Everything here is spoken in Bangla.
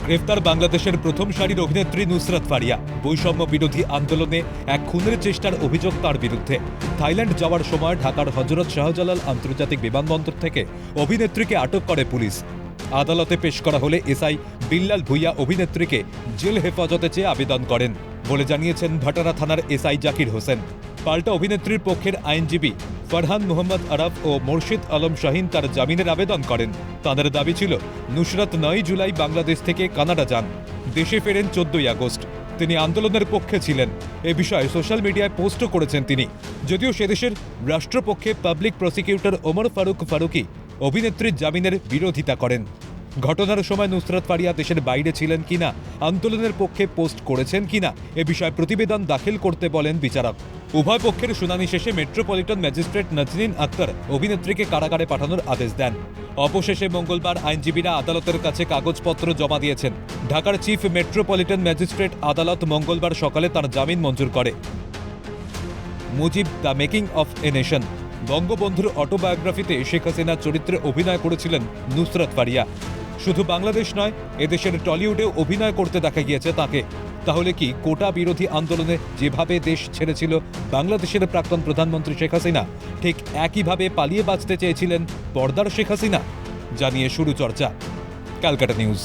গ্রেফতার বাংলাদেশের প্রথম সারির অভিনেত্রী নুসরাত ফারিয়া। বৈষম্য বিরোধী আন্দোলনে এক খুনের চেষ্টার অভিযোগ তার বিরুদ্ধে। থাইল্যান্ড যাওয়ার সময় ঢাকার হযরত শাহজালাল আন্তর্জাতিক বিমানবন্দর থেকে অভিনেত্রীকে আটক করে পুলিশ। আদালতে পেশ করা হলে এসআই বিল্লাল ভুইয়া অভিনেত্রীকে জেল হেফাজতে চেয়ে আবেদন করেন বলে জানিয়েছেন ভাটারা থানার এসআই জাকির হোসেন। পাল্টা অভিনেত্রীর পক্ষের আইনজীবী ফরহান মোহাম্মদ আরাফ ও মোর্শেদ আলম শাহিন তার জামিনের আবেদন করেন। তাদের দাবি ছিল নুসরাত 9 জুলাই বাংলাদেশ থেকে কানাডা যান, দেশে ফেরেন 14 আগস্ট। তিনি আন্দোলনের পক্ষে ছিলেন, এ বিষয়ে সোশ্যাল মিডিয়ায় পোস্টও করেছেন তিনি। যদিও সেদেশের রাষ্ট্রপক্ষে পাবলিক প্রসিকিউটর ওমর ফারুক ফারুকি অভিনেত্রীর জামিনের বিরোধিতা করেন। ঘটনার সময় নুসরাত ফারিয়া দেশের বাইরে ছিলেন কিনা, আন্দোলনের পক্ষে পোস্ট করেছেন কিনা এ বিষয়ে প্রতিবেদন দাখিল করতে বলেন বিচারক। উভয় পক্ষের শুনানি শেষে মেট্রোপলিটন ম্যাজিস্ট্রেট নাজনীন আক্তার অভিনেত্রীকে কারাগারে পাঠানোর আদেশ দেন। অবশেষে মঙ্গলবার আইনজীবীরা আদালতের কাছে কাগজপত্র জমা দিয়েছেন। ঢাকার চিফ মেট্রোপলিটন ম্যাজিস্ট্রেট আদালত মঙ্গলবার সকালে তার জামিন মঞ্জুর করে। Mujib the making of a nation বঙ্গবন্ধুর অটোবায়োগ্রাফিতে শেখ হাসিনার চরিত্রে অভিনয় করেছিলেন নুসরাত ফারিয়া। শুধু বাংলাদেশ নয়, এদেশের টলিউডেও অভিনয় করতে দেখা গিয়েছে তাকে। তাহলে কি কোটা বিরোধী আন্দোলনে যেভাবে দেশ ছেড়েছিল বাংলাদেশের প্রাক্তন প্রধানমন্ত্রী শেখ হাসিনা, ঠিক একইভাবে পালিয়ে বাঁচতে চেয়েছিলেন পর্দার শেখ হাসিনা? জানিয়ে শুরু চর্চা। ক্যালকাটা নিউজ।